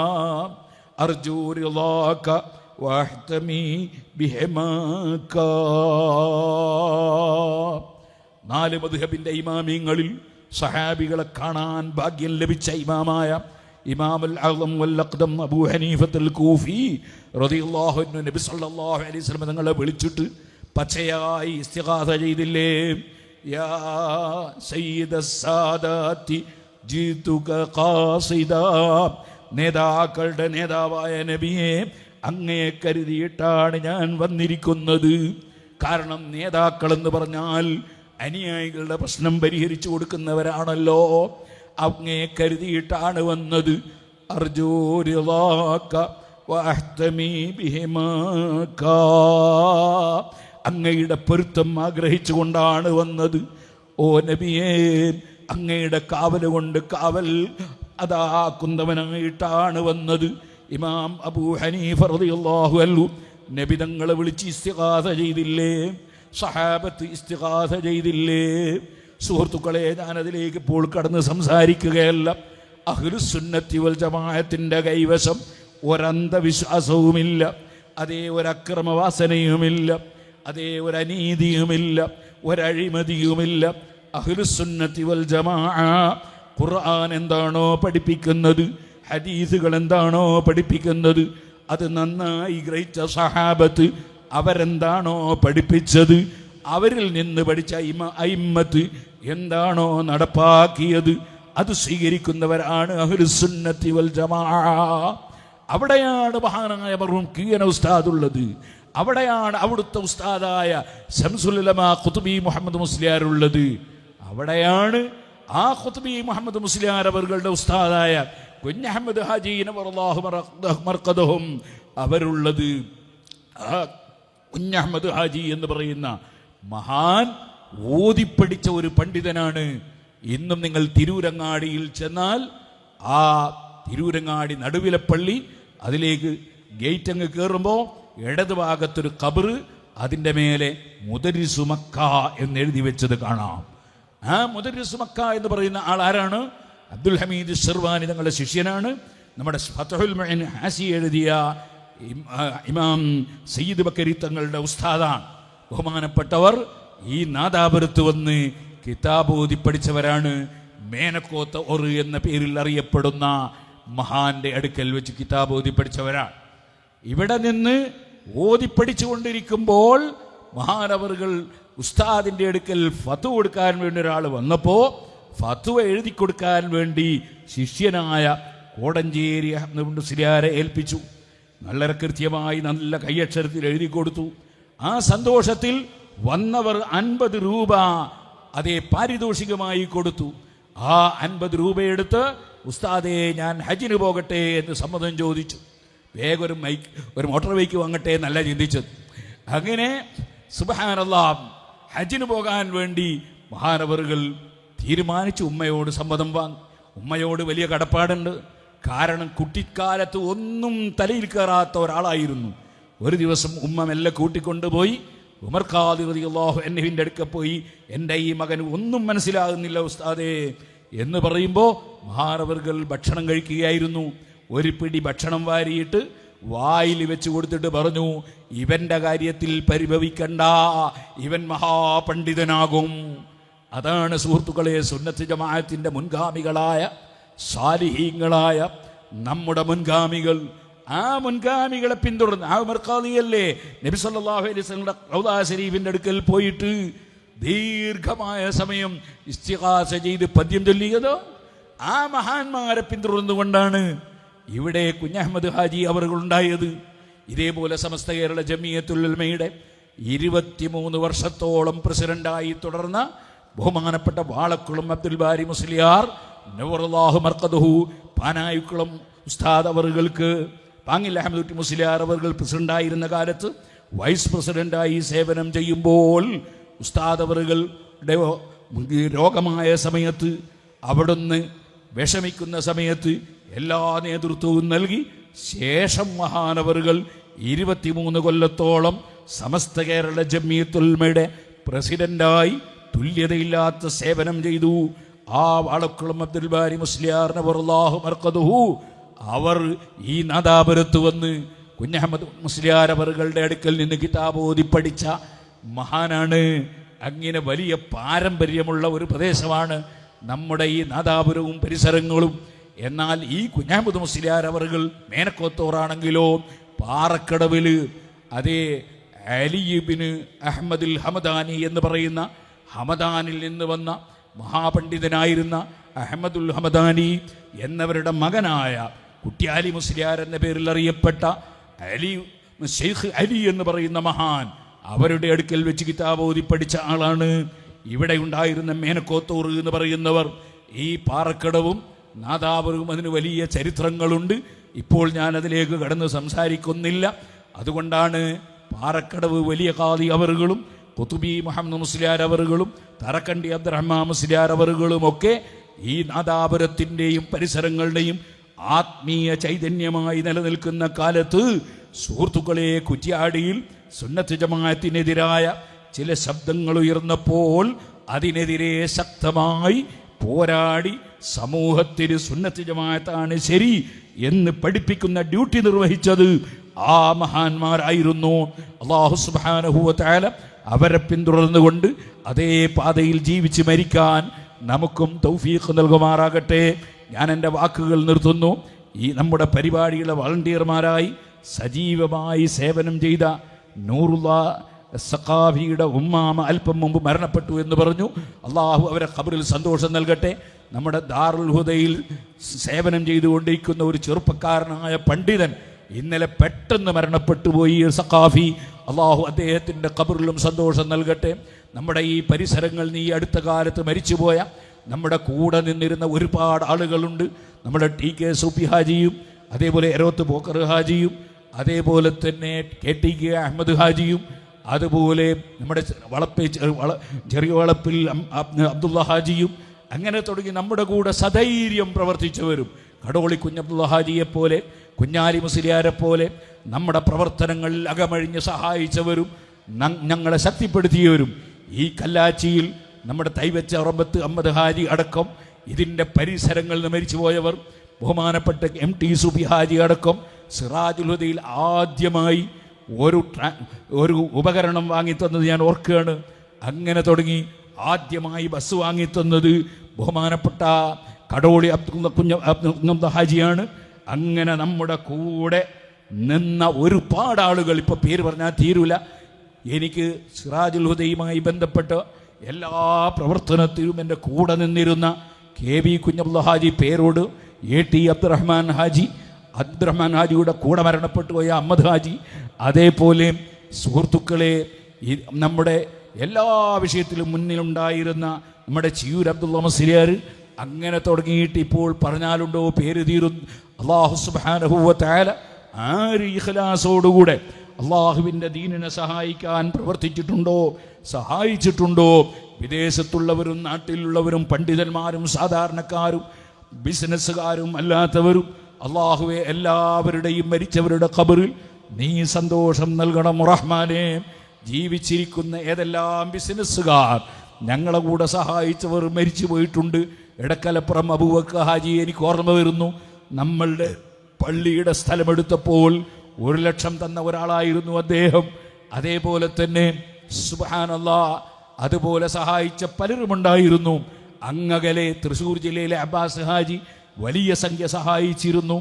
അർജു റിളാക വഹ്തമി ബിഹിമാക. 4 മദ്ഹബിന്റെ ഇമാമിങ്ങളിൽ സഹാബികളെ കാണാൻ ഭാഗ്യം ലഭിച്ച ഇമാമായ ഇമാമുൽ അഅ്ലം വൽ അഖ്ദം അബൂ ഹനീഫത്തുൽ കൂഫി റളിയല്ലാഹു അൻഹു നബി സല്ലല്ലാഹു അലൈഹി വസല്ലം തങ്ങളെ വിളിച്ചിട്ട് പച്ചയായി ഇസ്തിഗാസ ചെയ്തില്ലേ? യാ സയ്യിദസ് സാദാതി ജീതുക ഖാസിദാ, നേതാക്കളുടെ നേതാവായ നബിയെ, അങ്ങയെ കരുതിയിട്ടാണ് ഞാൻ വന്നിരിക്കുന്നത്. കാരണം നേതാക്കൾ എന്ന് പറഞ്ഞാൽ അനുയായികളുടെ പ്രശ്നം പരിഹരിച്ചു കൊടുക്കുന്നവരാണല്ലോ. അങ്ങയെ കരുതിയിട്ടാണ് വന്നത്. അർജൂ റിളാക വഅഹ്തമി ബിഹിമാക, അങ്ങയുടെ പൊരുത്തം ആഗ്രഹിച്ചുകൊണ്ടാണ് വന്നത്. ഓ നബിയേ, അങ്ങയുടെ കാവൽ കൊണ്ട് കാവൽ അതാക്കുന്നവനായിട്ടാണ് വന്നത്. ഇമാം അബൂ ഹനീഫ റളിയല്ലാഹു അൻഹു നബി തങ്ങളെ വിളിച്ച് ഇസ്തിഗാസ ചെയ്തില്ലേ? സഹാബത്ത് ഇസ്തിഗാസ ചെയ്തില്ലേ? സുഹൃത്തുക്കളെ, ഞാനതിലേക്ക് ഇപ്പോൾ കടന്ന് സംസാരിക്കുകയല്ല. അഹ്ലുസുന്നത്തി വൽ ജമാഅത്തിന്റെ കൈവശം ഒരന്ധവിശ്വാസവുമില്ല, അതേ ഒരക്രമവാസനയുമില്ല, അതേ ഒരനീതിയുമില്ല, ഒരഴിമതിയുമില്ല. അഹ്ലുസുന്നത്തി വൽ ജമാഅ ഖുർആൻ എന്താണോ പഠിപ്പിക്കുന്നത്, ഹദീസുകൾ എന്താണോ പഠിപ്പിക്കുന്നത്, അത് നന്നായി ഗ്രഹിച്ച സഹാബത്ത് അവരെന്താണോ പഠിപ്പിച്ചത്, അവരിൽ നിന്ന് പഠിച്ച അയിമ്മത്ത് എന്താണോ നടപ്പാക്കിയത്, അത് സ്വീകരിക്കുന്നവരാണ് അഹ്ലുസുന്നത്തി വൽ ജമാഅ. അവിടെയാണ് മഹാനായ മർഹൂം കീയന ഉസ്താദ് ഉള്ളത്. അവിടെയാണ് അവിടുത്തെ ഉസ്താദായ ശംസുൽ ഉലമാ ഖുത്ബി മുഹമ്മദ് മുസ്ലിയാർ ഉള്ളത്. അവിടെയാണ് ആ ഖുത്ബി മുഹമ്മദ് മുസ്ലിയാർ അവരുടെ ഉസ്താദായ കുഞ്ഞഹമ്മദ് ഹാജി നവറല്ലാഹു മർഖദഹും അവരുള്ളത്. ആ കുഞ്ഞഹമ്മദ് ഹാജി എന്ന് പറയുന്ന മഹാൻ ഓതിപ്പടിച്ച ഒരു പണ്ഡിതനാണ്. ഇന്നും നിങ്ങൾ തിരൂരങ്ങാടിയിൽ ചെന്നാൽ ആ തിരൂരങ്ങാടി നടുവിലെ പള്ളി, അതിലേക്ക് ഗേറ്റ് അങ്ങ് കയറുമ്പോൾ ഇടത് ഭാഗത്തൊരു ഖബറ്, അതിൻ്റെ മേലെ മുദരിസു മക്ക എന്നെഴുതി വെച്ചത് കാണാം. ആ മുദരിസു മക്ക എന്ന് പറയുന്ന ആൾ ആരാണ്? അബ്ദുൽ ഹമീദ് ഷിർവാനി തങ്ങളുടെ ശിഷ്യനാണ്. നമ്മുടെ ഫത്ഹുൽ മുഈൻ ഹാസി എഴുതിയ ഇമാം സയ്യിദ് ബക്കരി തങ്ങളുടെ ഉസ്താദാണ്. ബഹുമാനപ്പെട്ടവർ ഈ നാദാപുരത്ത് വന്ന് കിതാബ് ഓതി പഠിച്ചവരാണ്. മേനക്കോത്ത ഒറ് എന്ന പേരിൽ അറിയപ്പെടുന്ന മഹാന്റെ അടുക്കൽ വെച്ച് കിതാബ് ഓതി പഠിച്ചവരാണ്. ഇവിടെ നിന്ന് ഓതി പഠിച്ചുകൊണ്ടിരിക്കുമ്പോൾ മഹാനവറുകൾ ഉസ്താദിന്റെ അടുക്കൽ ഫത്വ കൊടുക്കാൻ വേണ്ടി ഒരാൾ വന്നപ്പോൾ ഫത്വ എഴുതി കൊടുക്കാൻ വേണ്ടി ശിഷ്യനായ കോടഞ്ചേരി അഹ്മദ് മുസ്ലിയാരെ ഏൽപ്പിച്ചു. വളരെ കൃത്യമായി നല്ല കയ്യക്ഷരത്തിൽ എഴുതി കൊടുത്തു. ആ സന്തോഷത്തിൽ വന്നവർ 50 രൂപ അതേ പാരിതോഷികമായി കൊടുത്തു. ആ 50 രൂപയെടുത്ത് ഉസ്താദേ ഞാൻ ഹജ്ജിന് പോകട്ടെ എന്ന് സമ്മതം ചോദിച്ചു. വേഗം ഒരു മോട്ടോർ ബൈക്ക് വാങ്ങട്ടെ എന്നല്ല ചിന്തിച്ചത്. അങ്ങനെ സുബ്ഹാനല്ലാഹ് ഹജ്ജിന് പോകാൻ വേണ്ടി മഹാനവറുകൾ തീരുമാനിച്ചു. ഉമ്മയോട് സമ്മതം വാങ്ങി. ഉമ്മയോട് വലിയ കടപ്പാടുണ്ട്. കാരണം കുട്ടിക്കാലത്ത് ഒന്നും തലയിൽ കയറാത്ത ഒരാളായിരുന്നു. ഒരു ദിവസം ഉമ്മ മെല്ലെ കൂട്ടിക്കൊണ്ടുപോയി ഉമർ ഖാദി റളിയല്ലാഹു അൻഹുവിൻ്റെ അടുക്ക പോയി, എൻ്റെ ഈ മകൻ ഒന്നും മനസ്സിലാകുന്നില്ല ഉസ്താദേ എന്ന് പറയുമ്പോൾ മഹാനവറുകൾ ഭക്ഷണം കഴിക്കുകയായിരുന്നു. ഒരു പിടി ഭക്ഷണം വാരിയിട്ട് വായിൽ വെച്ച് കൊടുത്തിട്ട് പറഞ്ഞു, ഇവന്റെ കാര്യത്തിൽ പരിഭവിക്കണ്ട, ഇവൻ മഹാപണ്ഡിതനാകും. അതാണ് സുഹൃത്തുക്കളെ സുന്നത്ത് ജമാഅത്തിന്റെ മുൻഗാമികളായ സാലിഹീങ്ങളായ നമ്മുടെ മുൻഗാമികൾ. ആ മുൻഗാമികളെ പിന്തുടർന്ന് ആ ഉമർ ഖാദിയല്ലേ നബി സല്ലല്ലാഹു അലൈഹി വസല്ലം റൗദ ശരീഫിന്റെ അടുക്കൽ പോയിട്ട് ദീർഘമായ സമയം ഇസ്തിഗാസ ചെയ്ത് പദ്യം ചൊല്ലിയത്. ആ മഹാന്മാരെ പിന്തുടർന്നുകൊണ്ടാണ് ഇവിടെ കുഞ്ഞഹമ്മദ് ഹാജി അവറുകളുണ്ടായത്. ഇതേപോലെ സമസ്ത കേരള ജമിയത്തുൽ ഉലമയുടെ 23 വർഷത്തോളം പ്രസിഡന്റായി തുടർന്ന ബഹുമാനപ്പെട്ട വാളക്കുളം അബ്ദുൽ ബാരി മുസ്ലിയാർ നവറല്ലാഹു മർഖദഹു പാനായിക്കുളം ഉസ്താദ് അവറുകൾക്ക് പാങ്ങിൽ അഹമ്മദ് കുട്ടി മുസ്ലിയാർ അവറുകൾ പ്രസിഡന്റായിരുന്ന കാലത്ത് വൈസ് പ്രസിഡന്റായി സേവനം ചെയ്യുമ്പോൾ ഉസ്താദ് അവറുകളുടെ രോഗമായ സമയത്ത് അവിടുന്ന് വിഷമിക്കുന്ന സമയത്ത് എല്ലാ നേതൃത്വവും നൽകി ശേഷം മഹാനവറുകൾ 23 കൊല്ലത്തോളം സമസ്ത കേരള ജംഇയ്യത്തുൽ പ്രസിഡന്റായി തുല്യതയില്ലാത്ത സേവനം ചെയ്തു. ആ വാളക്കുളം അബ്ദുൽ ബാരി മുസ്ലിയാർ നവറല്ലാഹു മർഖദുഹു അവർ ഈ നാദാപുരത്ത് വന്ന് കുഞ്ഞഹമ്മദ് മുസ്ലിയാർ അവറുകളുടെ അടുക്കൽ നിന്ന് കിതാബ് ഓതി പഠിച്ച മഹാനാണ്. അങ്ങനെ വലിയ പാരമ്പര്യമുള്ള ഒരു പ്രദേശമാണ് നമ്മുടെ ഈ നാദാപുരവും പരിസരങ്ങളും. എന്നാൽ ഈ കുഞ്ഞഹമ്മദ് മുസ്ലിയാർ അവറുകൾ മേനക്കോത്തോറാണെങ്കിലോ പാറക്കടവിൽ അതേ അലി ഇബ്നു അഹ്മദുൽ ഹമദാനി എന്ന് പറയുന്ന ഹമദാനിൽ നിന്ന് വന്ന മഹാപണ്ഡിതനായിരുന്ന അഹമ്മദുൽ ഹമദാനി എന്നവരുടെ മകനായ കുട്ടിയാലി മുസ്ലിയാർ എന്ന പേരിൽ അറിയപ്പെട്ട അലി ഷെയ്ഖ് അലി എന്ന് പറയുന്ന മഹാൻ അവരുടെ അടുക്കൽ വെച്ച് കിതാബ് ഓതി പഠിച്ച ആളാണ്. ഇവിടെ ഉണ്ടായിരുന്ന മേനക്കോത്തൂർ എന്ന് പറയുന്നവർ ഈ പാറക്കടവും നാദാപുരവും അതിന് വലിയ ചരിത്രങ്ങളുണ്ട്. ഇപ്പോൾ ഞാൻ അതിലേക്ക് കടന്ന് സംസാരിക്കുന്നില്ല. അതുകൊണ്ടാണ് പാറക്കടവ് വലിയ ഖാദി അവറുകളും ഖുതുബി മുഹമ്മദ് മുസ്ലിയാർ അവറുകളും തറക്കണ്ടി അബ്ദുറഹ്മാൻ മുസ്ലിയാർ അവറുകളും ഒക്കെ ഈ നാദാപുരത്തിൻ്റെയും പരിസരങ്ങളുടെയും ആത്മീയ ചൈതന്യമായി നിലനിൽക്കുന്ന കാലത്ത് സുഹൃത്തുക്കളെ കുറ്റ്യാടിയിൽ സുന്നത്ത് ജമാഅത്തിനെതിരായ ചില ശബ്ദങ്ങൾ ഉയർന്നപ്പോൾ അതിനെതിരെ ശക്തമായി പോരാടി സമൂഹത്തിന് സുന്നത്ത് ജമാഅത്താണ് ശരി എന്ന് പഠിപ്പിക്കുന്ന ഡ്യൂട്ടി നിർവഹിച്ചത് ആ മഹാന്മാരായിരുന്നു. അല്ലാഹു സുബ്ഹാനഹു വ തആല അവരെ പിന്തുടർന്നുകൊണ്ട് അതേ പാതയിൽ ജീവിച്ച് മരിക്കാൻ നമുക്കും തൗഫീഖ് നൽകുമാറാകട്ടെ. ഞാൻ എൻ്റെ വാക്കുകൾ നിർത്തുന്നു. ഈ നമ്മുടെ പരിപാടിയുടെ വളണ്ടിയർമാരായി സജീവമായി സേവനം ചെയ്ത നൂറുള്ള സഖാഫിയുടെ ഉമ്മാമ അല്പം മുമ്പ് മരണപ്പെട്ടു എന്ന് പറഞ്ഞു. അള്ളാഹു അവരെ ഖബറിൽ സന്തോഷം നൽകട്ടെ. നമ്മുടെ ദാറുൽ ഹുദയിൽ സേവനം ചെയ്തുകൊണ്ടിരിക്കുന്ന ഒരു ചെറുപ്പക്കാരനായ പണ്ഡിതൻ ഇന്നലെ പെട്ടെന്ന് മരണപ്പെട്ടു പോയി സഖാഫി. അള്ളാഹു അദ്ദേഹത്തിൻ്റെ ഖബറിലും സന്തോഷം നൽകട്ടെ. നമ്മുടെ ഈ പരിസരങ്ങളിൽ നിന്ന് ഈ അടുത്ത കാലത്ത് മരിച്ചുപോയ നമ്മുടെ കൂടെ നിന്നിരുന്ന ഒരുപാട് ആളുകളുണ്ട്. നമ്മുടെ TK സൂഫി ഹാജിയും അതേപോലെ എരോത്ത് പോക്കർ ഹാജിയും അതേപോലെ തന്നെ KTK അഹമ്മദ് ഹാജിയും അതുപോലെ നമ്മുടെ ചെറിയ വളപ്പിൽ അബ്ദുള്ള ഹാജിയും അങ്ങനെ തുടങ്ങി നമ്മുടെ കൂടെ സധൈര്യം പ്രവർത്തിച്ചവരും കടോളി കുഞ്ഞബ്ദുള്ള ഹാജിയെപ്പോലെ കുഞ്ഞാലി മുസ്ലിയാരെ പോലെ നമ്മുടെ പ്രവർത്തനങ്ങളിൽ അകമഴിഞ്ഞ് സഹായിച്ചവരും ഞങ്ങളെ ശക്തിപ്പെടുത്തിയവരും ഈ കല്ലാച്ചിയിൽ നമ്മുടെ തൈവച്ച റബ്ബത്ത് അഹമ്മദ് ഹാജി അടക്കം ഇതിൻ്റെ പരിസരങ്ങളിൽ നിന്ന് മരിച്ചുപോയവർ ബഹുമാനപ്പെട്ട MT സൂഫി ഹാജി അടക്കം സിറാജുൽ ഹുദയിൽ ആദ്യമായി ഒരു ഉപകരണം വാങ്ങിത്തന്നത് ഞാൻ ഓർക്കുകയാണ്. അങ്ങനെ തുടങ്ങി ആദ്യമായി ബസ് വാങ്ങിത്തന്നത് ബഹുമാനപ്പെട്ട കടോളി അബ്ദുള്ള ഹാജിയാണ്. അങ്ങനെ നമ്മുടെ കൂടെ നിന്ന ഒരുപാട് ആളുകൾ ഇപ്പോൾ പേര് പറഞ്ഞാൽ തീരൂല. എനിക്ക് സിറാജുൽ ഹുദയുമായി ബന്ധപ്പെട്ട് എല്ലാ പ്രവർത്തനത്തിലും എൻ്റെ കൂടെ നിന്നിരുന്ന KB കുഞ്ഞബ്ദുള്ള ഹാജി പേരോട് AT അബ്ദുറഹ്മാൻ ഹാജിയുടെ കൂടെ മരണപ്പെട്ടു പോയ അഹമ്മദ് ഹാജി, അതേപോലെ സുഹൃത്തുക്കളെ നമ്മുടെ എല്ലാ വിഷയത്തിലും മുന്നിലുണ്ടായിരുന്ന നമ്മുടെ ചിയൂർ അബ്ദുള്ള മുസ്ലിയാർ, അങ്ങനെ തുടങ്ങിയിട്ട് ഇപ്പോൾ പറഞ്ഞാലുണ്ടോ പേര് തീരും. അല്ലാഹു സുബ്ഹാനഹു വ തആല ആര് ഇഖ്ലാസോടുകൂടെ അള്ളാഹുവിൻ്റെ ദീനിനെ സഹായിക്കാൻ പ്രവർത്തിച്ചിട്ടുണ്ടോ, സഹായിച്ചിട്ടുണ്ടോ, വിദേശത്തുള്ളവരും നാട്ടിലുള്ളവരും പണ്ഡിതന്മാരും സാധാരണക്കാരും ബിസിനസ്സുകാരും അല്ലാത്തവരും, അള്ളാഹുവെ എല്ലാവരുടെയും മരിച്ചവരുടെ ഖബറിൽ നീ സന്തോഷം നൽകണം റഹ്മാനെ. ജീവിച്ചിരിക്കുന്ന ഏതെല്ലാം ബിസിനസ്സുകാർ ഞങ്ങളെ കൂടെ സഹായിച്ചവർ മരിച്ചു പോയിട്ടുണ്ട്. എടക്കലപ്പുറം അബൂബക്കർ ഹാജി എനിക്ക് ഓർമ്മ വരുന്നു. നമ്മളുടെ പള്ളിയുടെ സ്ഥലമെടുത്തപ്പോൾ 1 ലക്ഷം തന്ന ഒരാളായിരുന്നു അദ്ദേഹം. അതേപോലെ തന്നെ സുബ്ഹാനല്ലാഹ് അതുപോലെ സഹായിച്ച പലരുമുണ്ടായിരുന്നു. അങ്ങകലെ തൃശ്ശൂർ ജില്ലയിലെ അബ്ബാസ് ഹാജി വലിയ സംഖ്യ സഹായിച്ചിരുന്നു.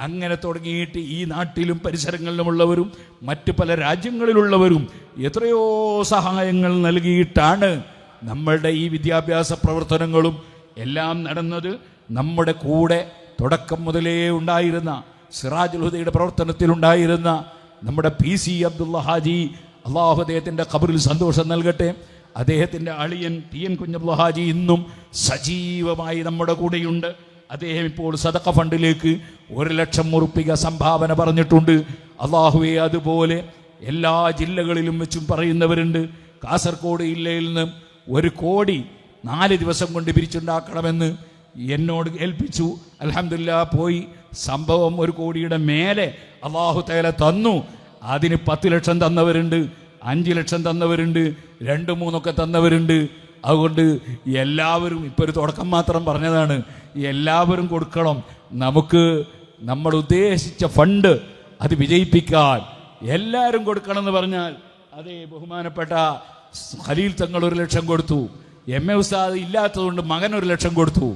അങ്ങനെ തുടങ്ങിയിട്ട് ഈ നാട്ടിലും പരിസരങ്ങളിലുമുള്ളവരും മറ്റ് പല രാജ്യങ്ങളിലുള്ളവരും എത്രയോ സഹായങ്ങൾ നൽകിയിട്ടാണ് നമ്മളുടെ ഈ വിദ്യാഭ്യാസ പ്രവർത്തനങ്ങളും എല്ലാം നടന്നത്. നമ്മുടെ കൂടെ തുടക്കം മുതലേ ഉണ്ടായിരുന്ന സിറാജുൽ ഹുദയുടെ പ്രവർത്തനത്തിലുണ്ടായിരുന്ന നമ്മുടെ PC അബ്ദുള്ള ഹാജി, അള്ളാഹു അദ്ദേഹത്തിൻ്റെ ഖബറിൽ സന്തോഷം നൽകട്ടെ. അദ്ദേഹത്തിൻ്റെ അളിയൻ TN കുഞ്ഞബ്ദുള്ള ഹാജി ഇന്നും സജീവമായി നമ്മുടെ കൂടെയുണ്ട്. അദ്ദേഹം ഇപ്പോൾ സദഖ ഫണ്ടിലേക്ക് 1 ലക്ഷം ഉറുപ്പിക സംഭാവന പറഞ്ഞിട്ടുണ്ട്. അള്ളാഹുവെ അതുപോലെ എല്ലാ ജില്ലകളിലും വെച്ചും പറയുന്നവരുണ്ട്. കാസർഗോഡ് ജില്ലയിൽ നിന്ന് 1 കോടി 4 ദിവസം കൊണ്ട് പിരിച്ചുണ്ടാക്കണമെന്ന് എന്നോട് ഏൽപ്പിച്ചു. അൽഹംദുലില്ലാ പോയി. സംഭവം 1 കോടിയുടെ മേലെ അല്ലാഹു തആല തന്നു. അതിന് 10 ലക്ഷം തന്നവരുണ്ട്, 5 ലക്ഷം തന്നവരുണ്ട്, 2-3 ഒക്കെ തന്നവരുണ്ട്. അതുകൊണ്ട് എല്ലാവരും, ഇപ്പോൾ ഒരു തുടക്കം മാത്രം പറഞ്ഞതാണ്, എല്ലാവരും കൊടുക്കണം. നമുക്ക് നമ്മൾ ഉദ്ദേശിച്ച ഫണ്ട് അത് വിജയിപ്പിക്കാൻ എല്ലാവരും കൊടുക്കണം എന്ന് പറഞ്ഞാൽ, അതേ ബഹുമാനപ്പെട്ട ഖലീൽ തങ്ങൾ 1 ലക്ഷം കൊടുത്തു. MA ഉസ്താദ് ഇല്ലാത്തതുകൊണ്ട് മകൻ 1 ലക്ഷം കൊടുത്തു.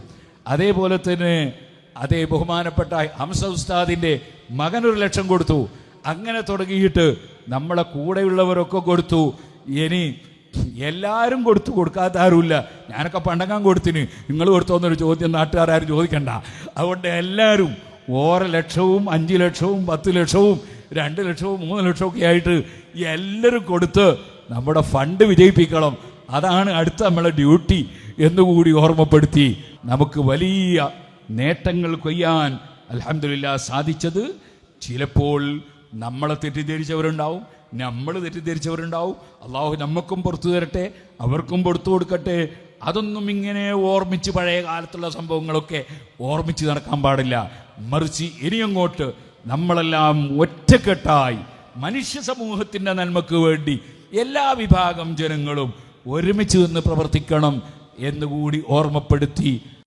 അതേപോലെ തന്നെ അതേ ബഹുമാനപ്പെട്ട ഹംസ ഉസ്താദിൻ്റെ മകൻ 1 ലക്ഷം കൊടുത്തു. അങ്ങനെ തുടങ്ങിയിട്ട് നമ്മളെ കൂടെയുള്ളവരൊക്കെ കൊടുത്തു. ഇനി എല്ലാവരും കൊടുക്കാത്ത ആരുമില്ല. ഞാനൊക്കെ പണ്ടങ്ങാൻ കൊടുത്തിന്, നിങ്ങൾ കൊടുത്തോന്നൊരു ചോദ്യം നാട്ടുകാരും ചോദിക്കണ്ട. അതുകൊണ്ട് എല്ലാവരും 1 ലക്ഷവും 5 ലക്ഷവും 10 ലക്ഷവും 2 ലക്ഷവും 3 ലക്ഷവും ഒക്കെ ആയിട്ട് എല്ലാവരും കൊടുത്ത് നമ്മുടെ ഫണ്ട് വിജയിപ്പിക്കണം. അതാണ് അടുത്ത നമ്മളെ ഡ്യൂട്ടി എന്നുകൂടി ഓർമ്മപ്പെടുത്തി. നമുക്ക് വലിയ നേട്ടങ്ങൾ കൊയ്യാൻ അൽഹംദുലില്ലാ സാധിച്ചത്. ചിലപ്പോൾ നമ്മളെ തെറ്റിദ്ധരിച്ചവരുണ്ടാവും, നമ്മൾ തെറ്റിദ്ധരിച്ചവരുണ്ടാവും. അള്ളാഹു നമുക്കും പുറത്തു തരട്ടെ, അവർക്കും പുറത്തു കൊടുക്കട്ടെ. അതൊന്നും ഇങ്ങനെ ഓർമ്മിച്ച് പഴയ കാലത്തുള്ള സംഭവങ്ങളൊക്കെ ഓർമ്മിച്ച് നടക്കാൻ പാടില്ല. മറിച്ച് ഇനിയങ്ങോട്ട് നമ്മളെല്ലാം ഒറ്റക്കെട്ടായി മനുഷ്യ സമൂഹത്തിൻ്റെ നന്മക്ക് വേണ്ടി എല്ലാ വിഭാഗം ജനങ്ങളും ഒരുമിച്ച് നിന്ന് പ്രവർത്തിക്കണം എന്നുകൂടി ഓർമ്മപ്പെടുത്തി